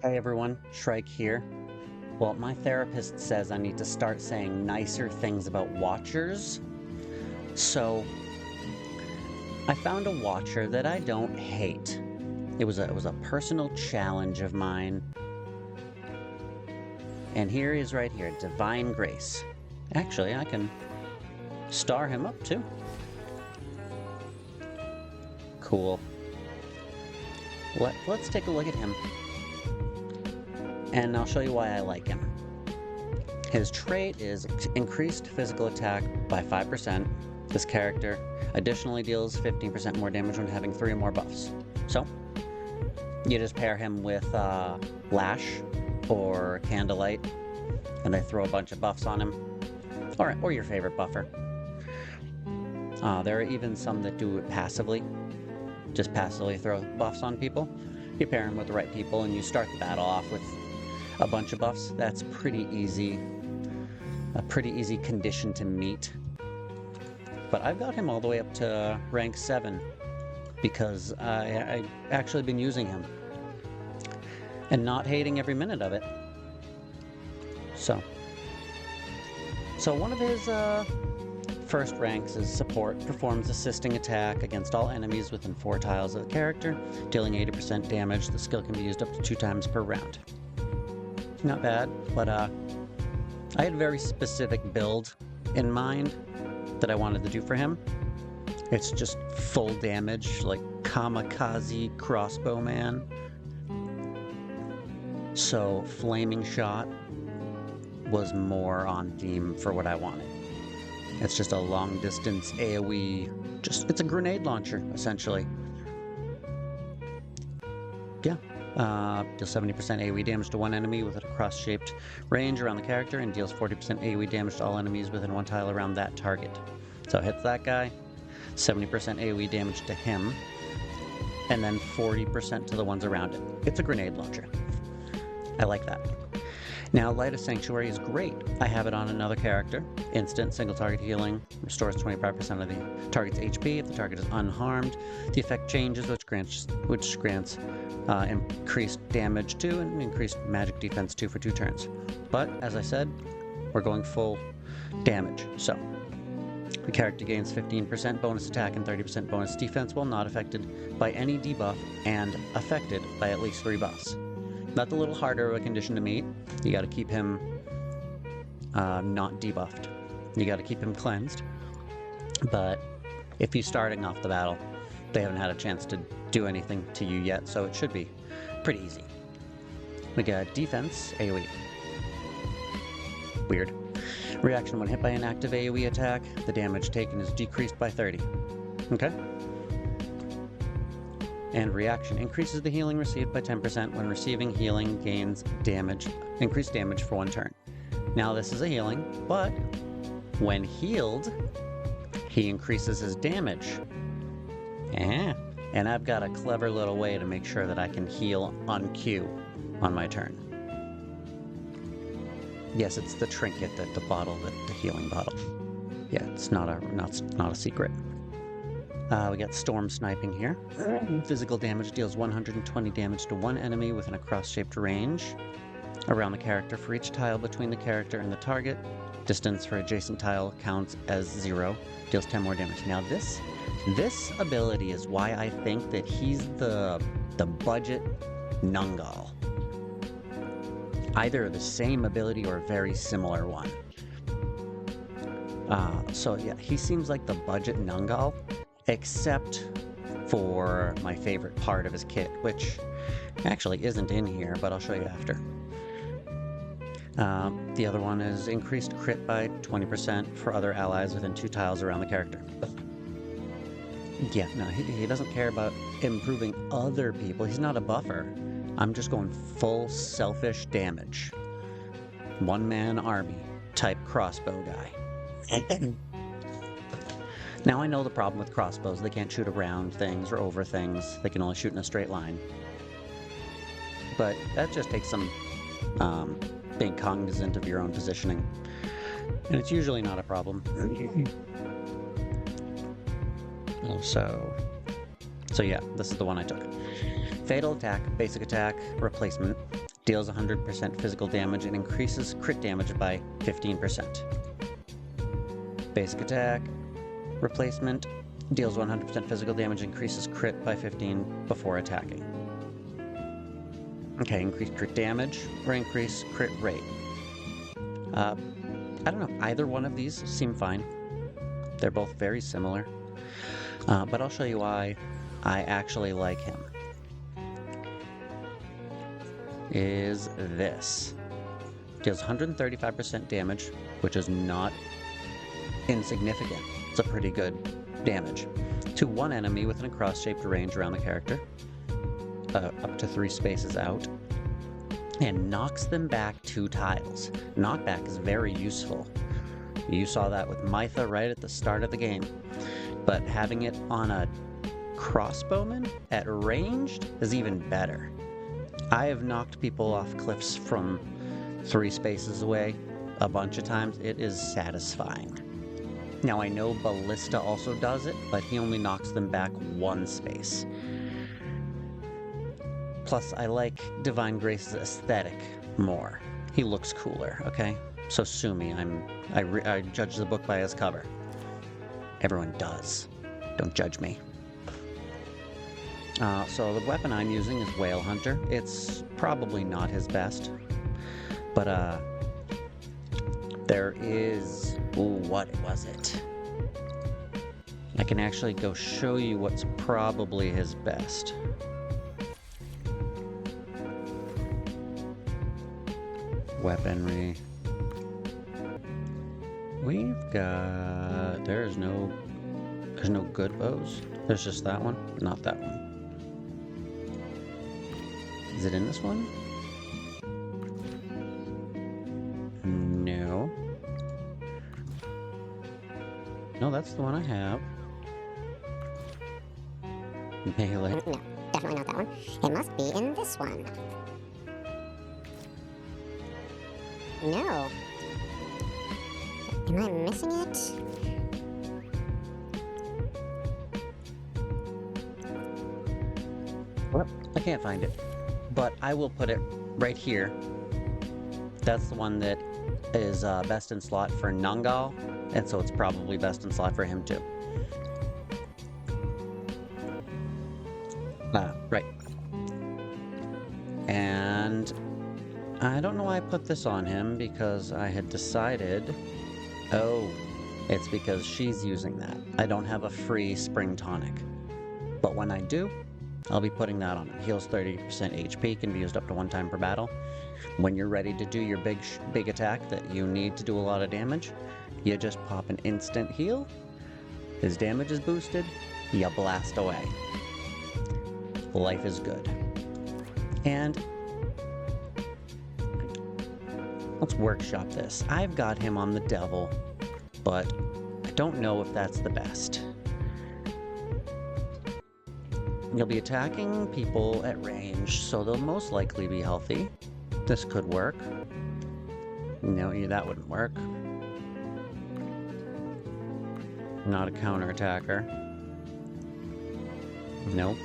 Hey everyone, Shrike here. Well, my therapist says I need to start saying nicer things about watchers. So, I found a watcher that I don't hate. It was a personal challenge of mine. And here he is right here, Divine Grace. Actually, I can star him up too. Cool. Let's take a look at him. And I'll show you why I like him. His trait is increased physical attack by 5%. This character additionally deals 15% more damage when having 3 or more buffs. So, you just pair him with Lash or Candlelight, and they throw a bunch of buffs on him. Or your favorite buffer. There are even some that do it passively. Just passively throw buffs on people. You pair him with the right people and you start the battle off with a bunch of buffs. That's pretty easy. A pretty easy condition to meet. But I've got him all the way up to rank 7 because I've actually been using him and not hating every minute of it. So one of his first ranks is support, performs assisting attack against all enemies within 4 tiles of the character, dealing 80% damage. The skill can be used up to 2 times per round. Not bad, but I had a very specific build in mind that I wanted to do for him. It's just full damage, like kamikaze crossbow man. So flaming shot was more on theme for what I wanted. It's just a long distance AoE, it's a grenade launcher, essentially. Yeah. Deals 70% AoE damage to one enemy with a cross-shaped range around the character and deals 40% AoE damage to all enemies within 1 tile around that target. So it hits that guy, 70% AoE damage to him, and then 40% to the ones around it. It's a grenade launcher. I like that. Now, Light of Sanctuary is great. I have it on another character. Instant single target healing, restores 25% of the target's HP if the target is unharmed. The effect changes, which grants increased damage 2 and increased magic defense 2 for 2 turns. But, as I said, we're going full damage. So, the character gains 15% bonus attack and 30% bonus defense while not affected by any debuff and affected by at least 3 buffs. That's a little harder of a condition to meet. You gotta keep him not debuffed. You gotta keep him cleansed. But if he's starting off the battle, they haven't had a chance to do anything to you yet, so it should be pretty easy. We got defense, AoE. Weird. Reaction when hit by an active AoE attack, the damage taken is decreased by 30. Okay? And reaction increases the healing received by 10% when receiving healing gains increased damage for 1 turn. Now this is a healing, but when healed, he increases his damage. And I've got a clever little way to make sure that I can heal on cue on my turn. Yes, it's the trinket, the bottle, the healing bottle. Yeah, it's not a secret. We got Storm Sniping here. Physical damage deals 120 damage to one enemy within a cross-shaped range around the character for each tile between the character and the target. Distance for adjacent tile counts as 0. Deals 10 more damage. Now this ability is why I think that he's the budget Nungal. Either the same ability or a very similar one. So yeah, he seems like the budget Nungal. Except for my favorite part of his kit, which actually isn't in here, but I'll show you after. The other one is increased crit by 20% for other allies within 2 tiles around the character. Yeah, no, he doesn't care about improving other people. He's not a buffer. I'm just going full selfish damage. One-man army type crossbow guy. Now I know the problem with crossbows, they can't shoot around things or over things, they can only shoot in a straight line. But that just takes some being cognizant of your own positioning. And it's usually not a problem. So yeah, this is the one I took. Fatal Attack, Basic Attack, Replacement. deals 100% physical damage and increases crit damage by 15%. Basic attack, replacement, deals 100% physical damage, increases crit by 15 before attacking. Okay, increase crit damage or increase crit rate. I don't know, either one of these seem fine. They're both very similar. But I'll show you why I actually like him. Is this. Deals 135% damage, which is not insignificant. It's a pretty good damage. To one enemy within a cross-shaped range around the character, up to 3 spaces out, and knocks them back 2 tiles. Knockback is very useful. You saw that with Mytha right at the start of the game. But having it on a crossbowman at ranged is even better. I have knocked people off cliffs from 3 spaces away a bunch of times. It is satisfying. Now I know Ballista also does it, but he only knocks them back 1 space. Plus, I like Divine Grace's aesthetic more. He looks cooler, okay? So sue me, I judge the book by his cover. Everyone does. Don't judge me. So the weapon I'm using is Whale Hunter. It's probably not his best, but there is... Ooh, what was it? I can actually go show you what's probably his best. Weaponry. We've got... There's no good bows. There's just that one, not that one. Is it in this one? No. No, that's the one I have. Melee. No, definitely not that one. It must be in this one. No. Am I missing it? Well, I can't find it, but I will put it right here. That's the one that is best in slot for Nangal, and so it's probably best in slot for him too. Right. And I don't know why I put this on him, because I had decided... Oh, it's because she's using that. I don't have a free spring tonic. But when I do, I'll be putting that on him. Heals 30% HP, can be used up to 1 time per battle. When you're ready to do your big attack that you need to do a lot of damage, you just pop an instant heal. His damage is boosted, you blast away. Life is good. And let's workshop this. I've got him on the Devil, but I don't know if that's the best. You'll be attacking people at range, so they'll most likely be healthy. This could work. No, that wouldn't work. Not a counterattacker. Nope.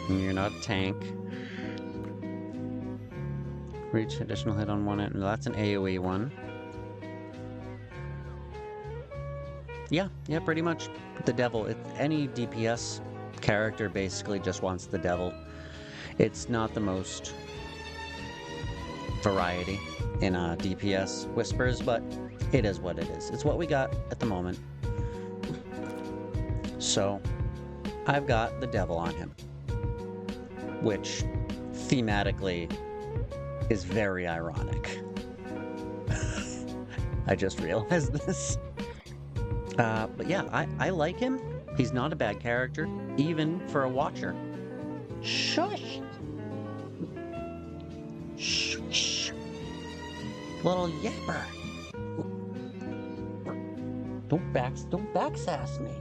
You're not a tank. Reach additional hit on one end. That's an AoE one. Yeah, pretty much. The Devil. Any DPS character basically just wants the Devil. It's not the most variety in DPS whispers, but it is what it is. It's what we got at the moment. So, I've got the Devil on him, which thematically is very ironic. I just realized this. But yeah, I like him. He's not a bad character, even for a watcher. Shush! Shush! Little yapper. Don't backsass me.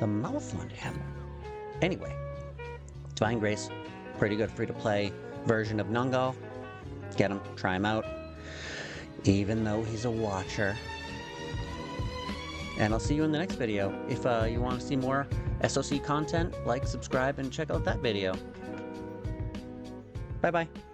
The mouth on him. Anyway, Divine Grace, pretty good free-to-play version of Nangal. Get him, try him out, even though he's a watcher. And I'll see you in the next video. If you want to see more SOC content, like, subscribe, and check out that video. Bye bye.